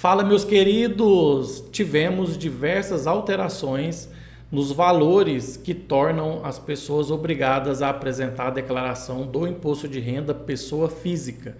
Fala, meus queridos! Tivemos diversas alterações nos valores que tornam as pessoas obrigadas a apresentar a declaração do imposto de renda pessoa física.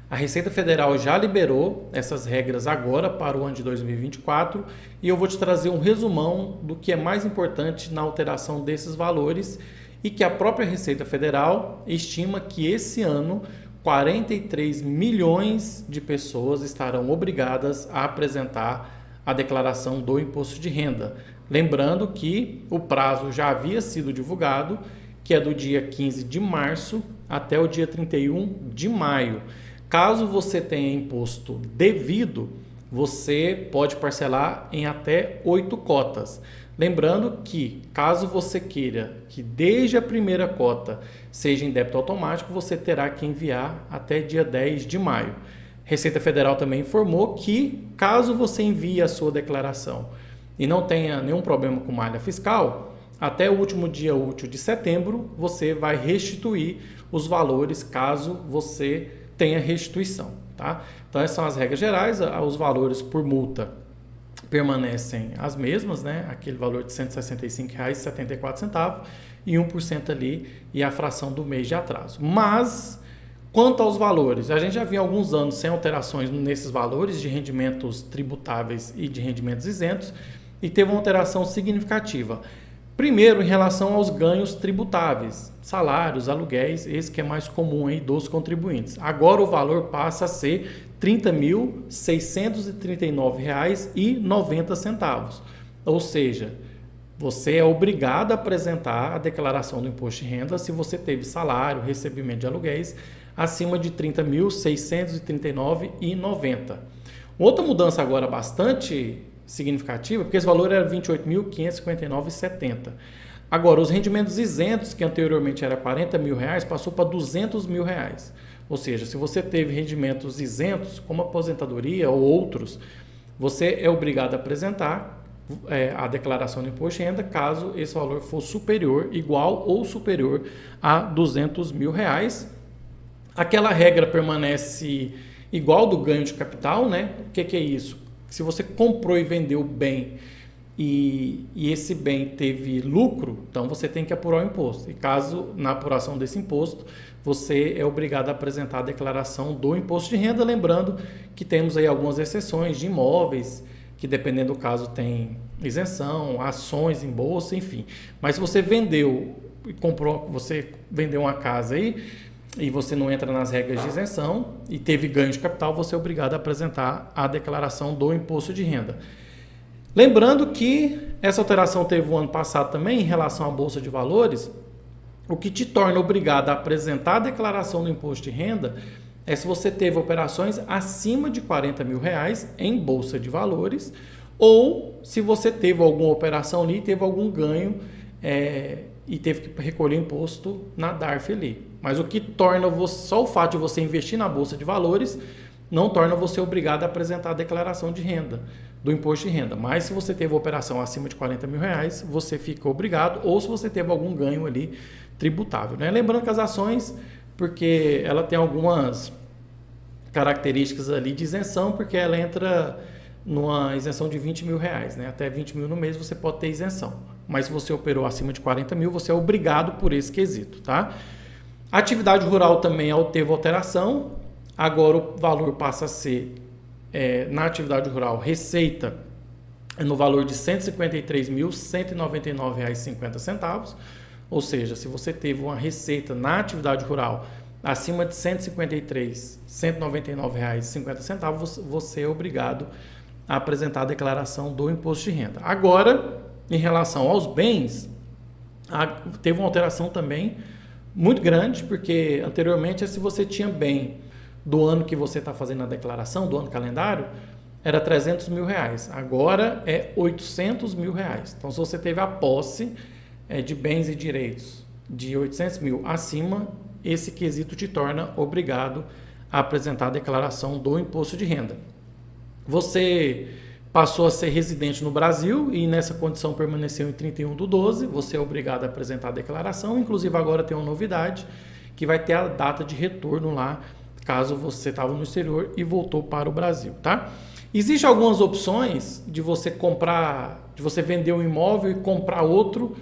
A Receita Federal já liberou essas regras agora para o ano de 2024 e eu vou te trazer um resumão do que é mais importante na alteração desses valores e que a própria Receita Federal estima que esse ano 43 milhões de pessoas estarão obrigadas a apresentar a declaração do imposto de renda. Lembrando que o prazo já havia sido divulgado, que é do dia 15 de março até o dia 31 de maio. Caso você tenha imposto devido, você pode parcelar em até 8 cotas. Lembrando que, caso você queira que desde a primeira cota seja em débito automático, você terá que enviar até dia 10 de maio. Receita Federal também informou que, caso você envie a sua declaração e não tenha nenhum problema com malha fiscal, até o último dia útil de setembro, você vai restituir os valores caso você tenha restituição. Tá? Então, essas são as regras gerais. Os valores por multa permanecem as mesmas, né? Aquele valor de R$ 165,74 e 1% ali e a fração do mês de atraso. Mas, quanto aos valores, a gente já vinha há alguns anos sem alterações nesses valores de rendimentos tributáveis e de rendimentos isentos e teve uma alteração significativa. Primeiro, em relação aos ganhos tributáveis, salários, aluguéis, esse que é mais comum aí dos contribuintes. Agora o valor passa a ser R$ 30.639,90. Ou seja, você é obrigado a apresentar a declaração do imposto de renda se você teve salário, recebimento de aluguéis acima de R$ 30.639,90. Outra mudança agora bastante significativa, porque esse valor era R$ 28.559,70. Agora, os rendimentos isentos, que anteriormente era R$ 40 mil, passou para R$ 200 mil. Ou seja, se você teve rendimentos isentos, como aposentadoria ou outros, você é obrigado a apresentar a declaração do imposto de renda caso esse valor for superior, igual ou superior a R$ 200 mil. Aquela regra permanece igual do ganho de capital, né? O que é isso? Se você comprou e vendeu bem e esse bem teve lucro, então você tem que apurar o imposto. E caso na apuração desse imposto, você é obrigado a apresentar a declaração do imposto de renda, lembrando que temos aí algumas exceções de imóveis, que dependendo do caso tem isenção, ações em bolsa, enfim. Mas se você vendeu e comprou, você vendeu uma casa aí, e você não entra nas regras de isenção e teve ganho de capital, você é obrigado a apresentar a declaração do imposto de renda. Lembrando que essa alteração teve o ano passado também em relação à Bolsa de Valores, o que te torna obrigado a apresentar a declaração do imposto de renda é se você teve operações acima de R$ 40 mil em Bolsa de Valores ou se você teve alguma operação ali, teve algum ganho e teve que recolher imposto na DARF ali. Mas o que torna você, só o fato de você investir na Bolsa de Valores não torna você obrigado a apresentar a declaração de renda, do imposto de renda. Mas se você teve operação acima de R$ 40 mil, você fica obrigado, ou se você teve algum ganho ali tributável. Né? Lembrando que as ações, porque ela tem algumas características ali de isenção, porque ela entra numa isenção de R$ 20 mil. Né? Até 20 mil no mês você pode ter isenção. Mas se você operou acima de 40 mil, você é obrigado por esse quesito. Tá? A atividade rural também teve alteração, agora o valor passa a ser, na atividade rural, receita no valor de R$ 153.199,50, ou seja, se você teve uma receita na atividade rural acima de R$ 153.199,50, você é obrigado a apresentar a declaração do imposto de renda. Agora, em relação aos bens, teve uma alteração também muito grande, porque anteriormente, se você tinha bem do ano que você está fazendo a declaração, do ano calendário, era R$ 300 mil. Agora é R$ 800 mil. Então, se você teve a posse de bens e direitos de 800 mil acima, esse quesito te torna obrigado a apresentar a declaração do imposto de renda. Você passou a ser residente no Brasil e nessa condição permaneceu em 31/12, você é obrigado a apresentar a declaração, inclusive agora tem uma novidade, que vai ter a data de retorno lá, caso você estava no exterior e voltou para o Brasil, tá? Existem algumas opções de você comprar, de você vender um imóvel e comprar outro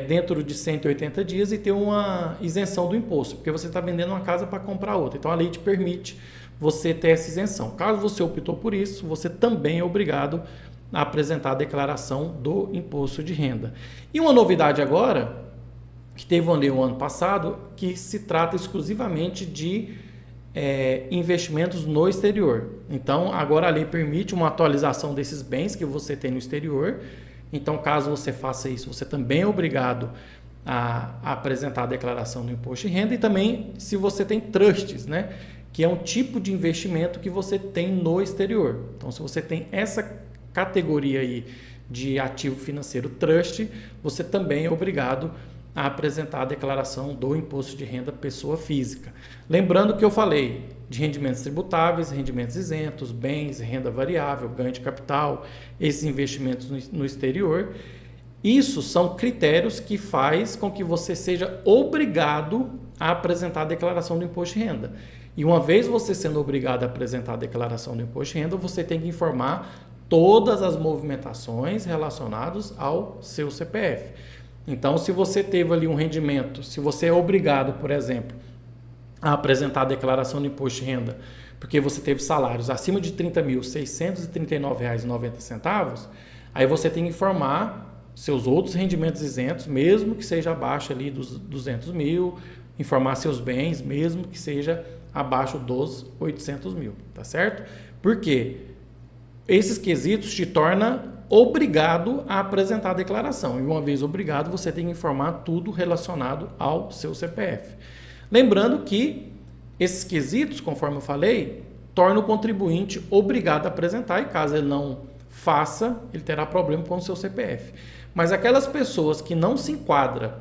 dentro de 180 dias e ter uma isenção do imposto, porque você está vendendo uma casa para comprar outra. Então a lei te permite você ter essa isenção. Caso você optou por isso, você também é obrigado a apresentar a declaração do imposto de renda. E uma novidade agora, que teve uma lei o ano passado, que se trata exclusivamente de investimentos no exterior. Então, agora a lei permite uma atualização desses bens que você tem no exterior. Então, caso você faça isso, você também é obrigado a apresentar a declaração do imposto de renda. E também se você tem trusts, né, que é um tipo de investimento que você tem no exterior. Então, se você tem essa categoria aí de ativo financeiro trust, você também é obrigado a apresentar a declaração do imposto de renda pessoa física. Lembrando que eu falei de rendimentos tributáveis, rendimentos isentos, bens, renda variável, ganho de capital, esses investimentos no exterior. Isso são critérios que faz com que você seja obrigado a apresentar a declaração do imposto de renda. E uma vez você sendo obrigado a apresentar a declaração do imposto de renda, você tem que informar todas as movimentações relacionadas ao seu CPF. Então, se você teve ali um rendimento, se você é obrigado, por exemplo, a apresentar a declaração do imposto de renda, porque você teve salários acima de R$ 30.639,90, aí você tem que informar seus outros rendimentos isentos, mesmo que seja abaixo ali dos 200 mil, informar seus bens, mesmo que seja abaixo dos 800 mil, tá certo? Por quê? Esses quesitos te tornam obrigado a apresentar a declaração. E uma vez obrigado, você tem que informar tudo relacionado ao seu CPF. Lembrando que esses quesitos, conforme eu falei, tornam o contribuinte obrigado a apresentar e caso ele não faça, ele terá problema com o seu CPF. Mas aquelas pessoas que não se enquadram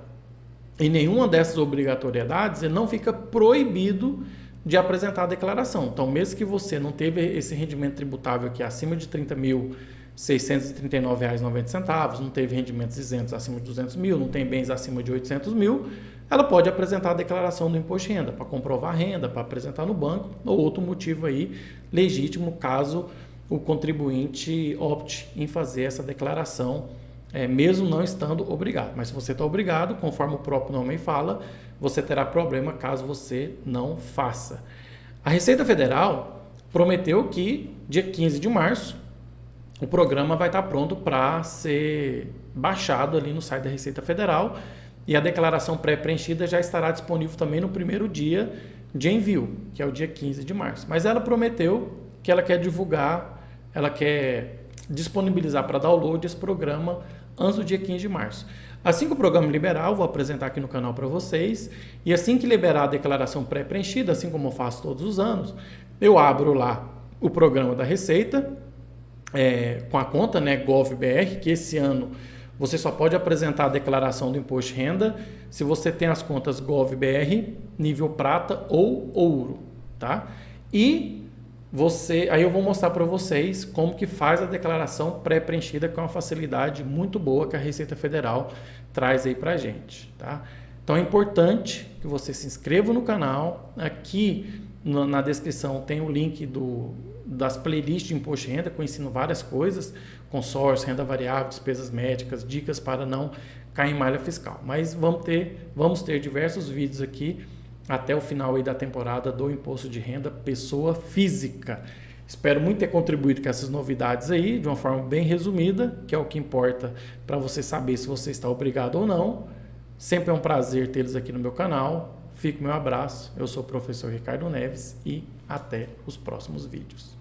em nenhuma dessas obrigatoriedades, ele não fica proibido de apresentar a declaração. Então, mesmo que você não teve esse rendimento tributável aqui acima de R$ 30.639,90, não teve rendimentos isentos acima de 200 mil, não tem bens acima de 800 mil, ela pode apresentar a declaração do imposto de renda para comprovar a renda, para apresentar no banco ou outro motivo aí legítimo caso o contribuinte opte em fazer essa declaração, mesmo não estando obrigado. Mas se você está obrigado, conforme o próprio nome fala, você terá problema caso você não faça. A Receita Federal prometeu que dia 15 de março o programa vai estar pronto para ser baixado ali no site da Receita Federal e a declaração pré-preenchida já estará disponível também no primeiro dia de envio, que é o dia 15 de março. Mas ela prometeu que ela quer divulgar, ela quer disponibilizar para download esse programa antes do dia 15 de março. Assim que o programa liberar, eu vou apresentar aqui no canal para vocês, e assim que liberar a declaração pré-preenchida, assim como eu faço todos os anos, eu abro lá o programa da Receita, com a conta, né, GovBR, que esse ano você só pode apresentar a declaração do imposto de renda se você tem as contas GovBR, nível prata ou ouro, tá? E aí eu vou mostrar para vocês como que faz a declaração pré-preenchida, que é uma facilidade muito boa que a Receita Federal traz aí para a gente, tá? Então é importante que você se inscreva no canal. Aqui na descrição tem o link das playlists de imposto de renda, que eu ensino várias coisas, consórcio, renda variável, despesas médicas, dicas para não cair em malha fiscal. Mas vamos ter diversos vídeos aqui até o final aí da temporada do imposto de renda pessoa física. Espero muito ter contribuído com essas novidades aí, de uma forma bem resumida, que é o que importa para você saber se você está obrigado ou não. Sempre é um prazer tê-los aqui no meu canal. Fica o meu abraço. Eu sou o professor Ricardo Neves e até os próximos vídeos.